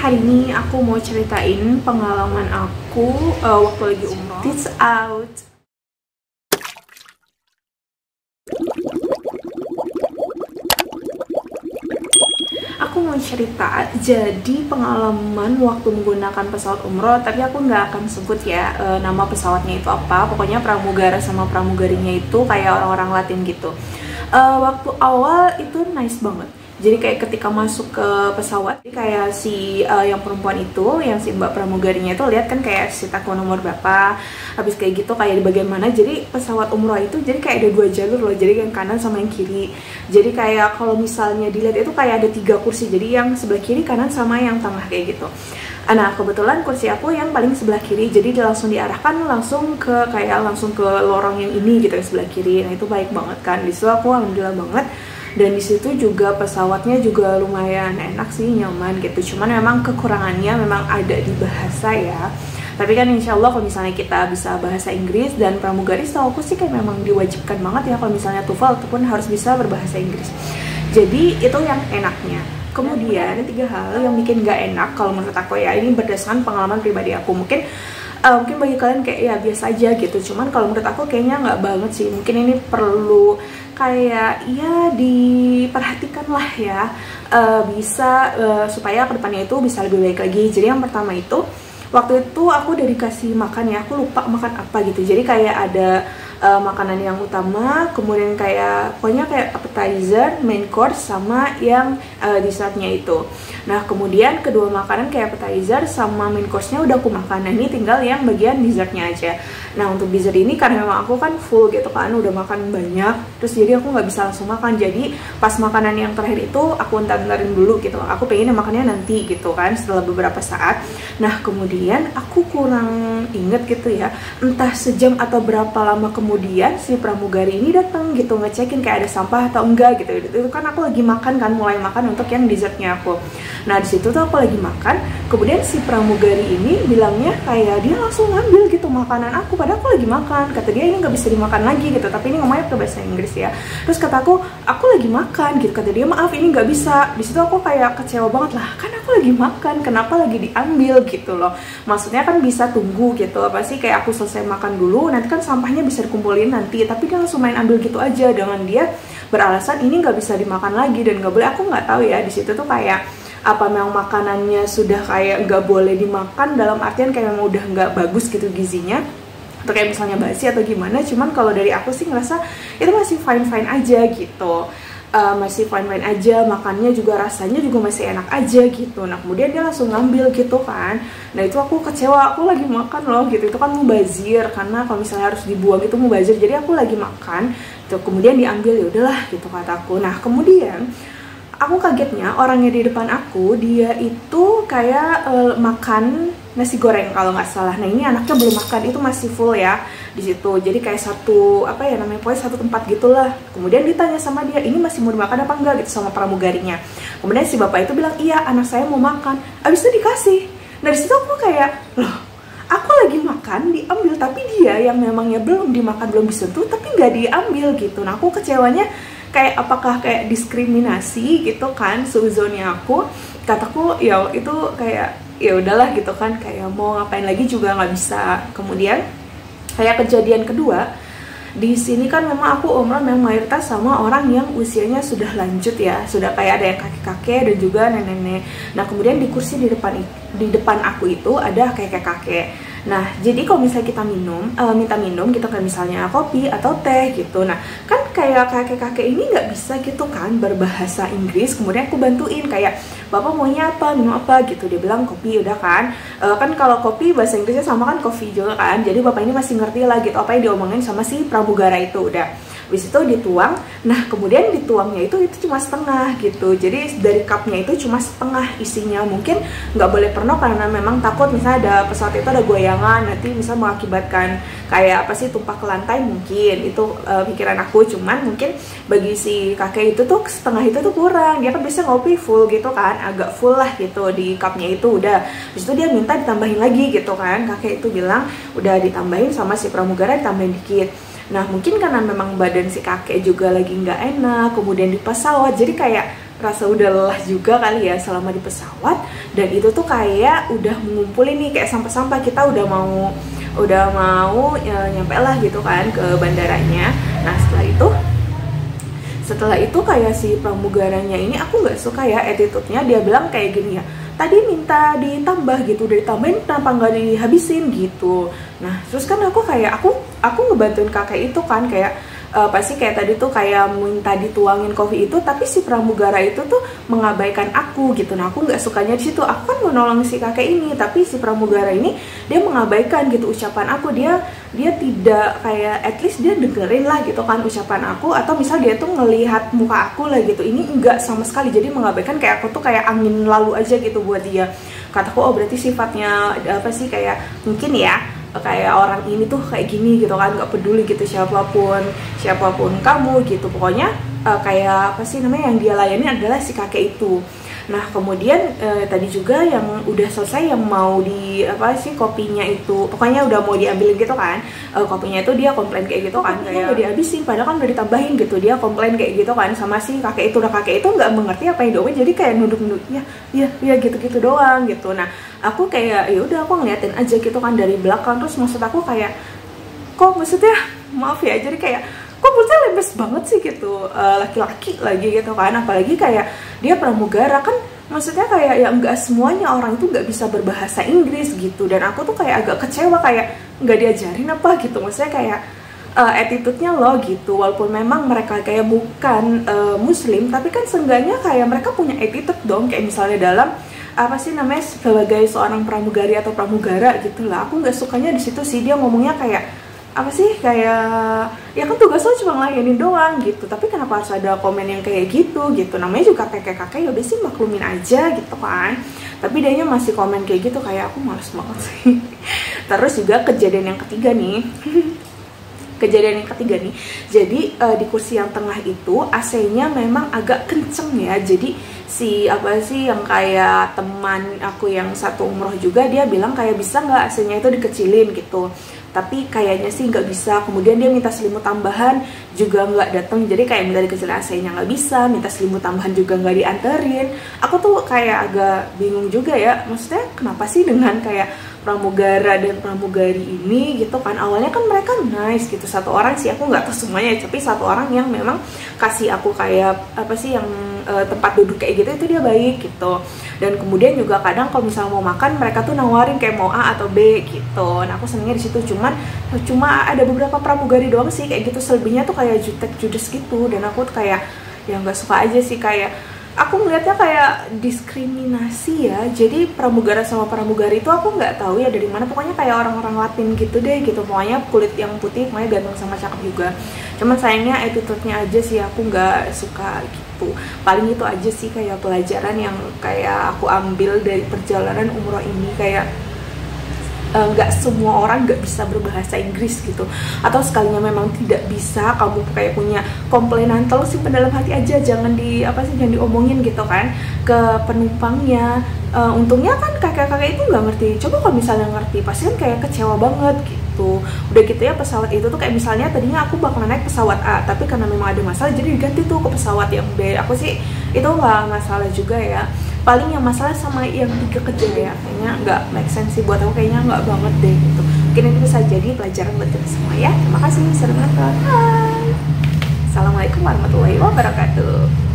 hari ini aku mau ceritain pengalaman aku waktu lagi umroh. It's out. Aku mau cerita, jadi pengalaman waktu menggunakan pesawat umroh, tapi aku nggak akan sebut ya nama pesawatnya itu apa. Pokoknya pramugara sama pramugarinya itu kayak orang-orang Latin gitu. Waktu awal itu nice banget. Jadi kayak ketika masuk ke pesawat, kayak si yang perempuan itu, yang si mbak pramugarinya itu lihat kan kayak si taku nomor berapa, habis kayak gitu kayak di bagian mana. Jadi pesawat umroh itu jadi kayak ada 2 jalur loh, jadi yang kanan sama yang kiri. Jadi kayak kalau misalnya dilihat itu kayak ada 3 kursi, jadi yang sebelah kiri, kanan, sama yang tengah kayak gitu. Nah kebetulan kursi aku yang paling sebelah kiri, jadi dia langsung diarahkan langsung ke lorong yang ini gitu, yang sebelah kiri. Nah itu baik banget kan, disitu aku alhamdulillah banget. Dan disitu juga pesawatnya juga lumayan enak sih, nyaman gitu. Cuman memang kekurangannya memang ada di bahasa ya. Tapi kan insya Allah kalau misalnya kita bisa bahasa Inggris, dan pramugari setahu aku sih kayak memang diwajibkan banget ya kalau misalnya TOEFL ataupun harus bisa berbahasa Inggris. Jadi itu yang enaknya. Kemudian ada 3 hal yang bikin gak enak kalau menurut aku ya, ini berdasarkan pengalaman pribadi aku. Mungkin bagi kalian kayak ya biasa aja gitu, cuman kalau menurut aku kayaknya nggak banget sih. Mungkin ini perlu kayak ya diperhatikan lah ya, bisa supaya kedepannya itu bisa lebih baik lagi. Jadi yang pertama itu, waktu itu aku udah dikasih makan ya, aku lupa makan apa gitu. Jadi kayak ada makanan yang utama, kemudian kayak pokoknya kayak appetizer, main course, sama yang dessertnya itu. Nah kemudian kedua makanan kayak appetizer sama main course-nya udah aku makan. Nah ini tinggal yang bagian dessertnya aja. Nah untuk dessert ini karena memang aku kan full gitu kan, udah makan banyak, terus jadi aku nggak bisa langsung makan. Jadi pas makanan yang terakhir itu aku entar-entarin dulu gitu, aku pengen makannya nanti gitu kan, setelah beberapa saat. Nah kemudian aku kurang inget gitu ya, entah sejam atau berapa lama kemudian si pramugari ini datang gitu, ngecekin kayak ada sampah atau enggak gitu. Itu kan aku lagi makan kan, mulai makan untuk yang dessertnya aku. Nah disitu tuh aku lagi makan, kemudian si pramugari ini bilangnya kayak dia langsung ngambil gitu makanan aku, padahal aku lagi makan. Kata dia ini nggak bisa dimakan lagi gitu, tapi ini ngomongnya pakai bahasa Inggris ya. Terus kata aku lagi makan gitu, kata dia maaf ini nggak bisa. Disitu aku kayak kecewa banget lah, kan aku lagi makan, kenapa lagi diambil gitu loh. Maksudnya kan bisa tunggu gitu, apa sih, kayak aku selesai makan dulu, nanti kan sampahnya bisa dikumpulin nanti. Tapi dia langsung main ambil gitu aja, dengan dia beralasan ini nggak bisa dimakan lagi dan nggak boleh. Aku nggak tahu ya, di situ tuh kayak apa memang makanannya sudah kayak nggak boleh dimakan, dalam artian kayak memang udah nggak bagus gitu gizinya, atau kayak misalnya basi atau gimana. Cuman kalau dari aku sih ngerasa itu masih fine-fine aja gitu, masih fine-fine aja, makannya juga rasanya juga masih enak aja gitu. Nah kemudian dia langsung ngambil gitu kan. Nah itu aku kecewa, aku lagi makan loh gitu, itu kan mubazir, karena kalau misalnya harus dibuang itu mubazir. Jadi aku lagi makan tuh, kemudian diambil, ya udahlah gitu kataku. Nah kemudian aku kagetnya orangnya di depan aku, dia itu kayak makan nasi goreng kalau nggak salah. Nah ini anaknya belum makan, itu masih full ya di situ. Jadi kayak satu apa ya namanya, pokoknya satu tempat gitulah. Kemudian ditanya sama dia, ini masih mau dimakan apa enggak gitu sama pramugarinya. Kemudian si bapak itu bilang iya, anak saya mau makan. Abis itu dikasih. Nah di situ aku kayak loh, aku lagi makan diambil, tapi dia yang memangnya belum dimakan, belum disentuh, tapi nggak diambil gitu. Nah aku kecewanya kayak apakah kayak diskriminasi gitu kan, seuzonnya aku. Kataku ya itu kayak ya udahlah gitu kan, kayak mau ngapain lagi juga nggak bisa. Kemudian kayak kejadian kedua, di sini kan memang aku umroh memang mayoritas sama orang yang usianya sudah lanjut ya, sudah kayak ada yang kakek-kakek dan juga nenek-nenek. Nah kemudian di kursi di depan aku itu ada kakek-kakek. Nah, jadi kalau misalnya kita minta minum gitu, kayak misalnya kopi atau teh gitu. Nah, kan kayak kakek-kakek ini nggak bisa gitu kan berbahasa Inggris. Kemudian aku bantuin kayak, bapak maunya apa, minum apa gitu. Dia bilang kopi, udah kan. Kan kalau kopi bahasa Inggrisnya sama kan coffee juga kan. Jadi bapak ini masih ngerti lah gitu apa yang diomongin sama si pramugara itu, udah. Habis itu dituang. Nah kemudian dituangnya itu cuma setengah gitu. Jadi dari cupnya itu cuma setengah isinya. Mungkin nggak boleh penuh karena memang takut misalnya ada pesawat itu ada goyangan, nanti bisa mengakibatkan kayak apa sih, tumpah ke lantai mungkin. Itu pikiran aku. Cuman mungkin bagi si kakek itu tuh setengah itu tuh kurang. Dia kan bisa ngopi full gitu kan, agak full lah gitu di cupnya itu udah. Habis itu dia minta ditambahin lagi gitu kan. Kakek itu bilang udah ditambahin, sama si pramugara ditambahin dikit. Nah mungkin karena memang badan si kakek juga lagi nggak enak, kemudian di pesawat, jadi kayak rasa udah lelah juga kali ya selama di pesawat, dan itu tuh kayak udah mengumpulin nih kayak sampah-sampah, kita udah mau nyampe lah gitu kan ke bandaranya. Nah setelah itu kayak si pramugaranya ini, aku nggak suka ya attitude-nya. Dia bilang kayak gini ya, tadi minta ditambah gitu, udah ditambahin kenapa nggak dihabisin gitu. Nah terus kan aku kayak aku ngebantuin kakek itu kan, kayak pasti kayak tadi tuh kayak minta dituangin kopi itu, tapi si pramugara itu tuh mengabaikan aku gitu. Nah aku nggak sukanya di situ. Aku kan mau nolong si kakek ini, tapi si pramugara ini dia mengabaikan gitu ucapan aku. Dia tidak kayak, at least dia dengerin lah gitu kan ucapan aku, atau misal dia tuh ngelihat muka aku lah gitu. Ini enggak sama sekali, jadi mengabaikan, kayak aku tuh kayak angin lalu aja gitu buat dia. Kataku, oh berarti sifatnya apa sih, kayak mungkin ya kayak orang ini tuh kayak gini gitu kan, nggak peduli gitu siapapun kamu gitu. Pokoknya kayak apa sih namanya, yang dia layani adalah si kakek itu. Nah kemudian tadi juga yang udah selesai, yang mau di apa sih kopinya itu, pokoknya udah mau diambilin gitu kan, kopinya itu dia komplain kayak gitu kan, kayak udah dihabisin padahal kan udah ditambahin gitu. Dia komplain kayak gitu kan sama si kakek itu. Nah kakek itu nggak mengerti apa yang diomongin, jadi kayak nunduk-nunduk ya gitu-gitu doang gitu. Nah aku kayak ya udah, aku ngeliatin aja gitu kan dari belakang. Terus maksud aku kayak, kok maksudnya maaf ya, jadi kayak kok maksudnya lemes banget sih gitu, laki-laki lagi gitu kan, apalagi kayak dia pramugara kan, maksudnya kayak ya nggak semuanya orang itu nggak bisa berbahasa Inggris gitu. Dan aku tuh kayak agak kecewa, kayak nggak diajarin apa gitu, maksudnya kayak attitude-nya loh gitu. Walaupun memang mereka kayak bukan muslim, tapi kan seenggaknya kayak mereka punya attitude dong, kayak misalnya dalam apa sih namanya, sebagai seorang pramugari atau pramugara gitu lah. Aku nggak sukanya di situ sih, dia ngomongnya kayak apa sih, kayak ya kan tugas lo cuma ngelayanin doang gitu, tapi kenapa harus ada komen yang kayak gitu. Namanya juga kakek-kakek, ya udah sih maklumin aja gitu kan. Tapi dianya masih komen kayak gitu, kayak aku males banget sih. Terus juga kejadian yang ketiga nih jadi di kursi yang tengah itu AC-nya memang agak kenceng ya. Jadi si apa sih yang kayak teman aku yang satu umroh juga, dia bilang kayak bisa nggak AC-nya itu dikecilin gitu, tapi kayaknya sih nggak bisa. Kemudian dia minta selimut tambahan juga nggak datang, jadi kayak minta dikecilin AC-nya nggak bisa, minta selimut tambahan juga nggak dianterin. Aku tuh kayak agak bingung juga ya, maksudnya kenapa sih dengan kayak pramugara dan pramugari ini gitu kan, awalnya kan mereka nice gitu. Satu orang sih, aku nggak tahu semuanya, tapi satu orang yang memang kasih aku kayak apa sih yang tempat duduk kayak gitu, itu dia baik gitu. Dan kemudian juga kadang kalau misalnya mau makan, mereka tuh nawarin kayak mau A atau B gitu. Nah aku senengnya di situ. Cuma ada beberapa pramugari doang sih kayak gitu, selebihnya tuh kayak jutek judes gitu. Dan aku tuh kayak ya nggak suka aja sih, kayak aku melihatnya kayak diskriminasi ya. Jadi pramugara sama pramugari itu aku nggak tahu ya dari mana, pokoknya kayak orang-orang Latin gitu deh gitu. Pokoknya kulit yang putih, pokoknya ganteng sama cakep juga. Cuman sayangnya attitude-nya aja sih aku nggak suka gitu. Paling itu aja sih kayak pelajaran yang kayak aku ambil dari perjalanan umroh ini, kayak nggak semua orang nggak bisa berbahasa Inggris gitu. Atau sekalinya memang tidak bisa, kamu kayak punya komplainan, tolong simpen dalam hati aja, jangan jangan diomongin gitu kan ke penumpangnya. Untungnya kan kakek-kakek itu nggak ngerti. Coba kalau misalnya ngerti, pasti kan kayak kecewa banget gitu. Udah gitu ya, pesawat itu tuh kayak misalnya tadinya aku bakalan naik pesawat A, tapi karena memang ada masalah jadi diganti tuh ke pesawat yang B. Aku sih itu nggak masalah juga ya. Paling yang masalah sama yang 3 kejadian kayaknya nggak make sense sih buat aku, kayaknya nggak banget deh gitu. Mungkin ini bisa jadi pelajaran buat kita semua ya. Terima kasih sudah menonton. Hai, assalamualaikum warahmatullahi wabarakatuh.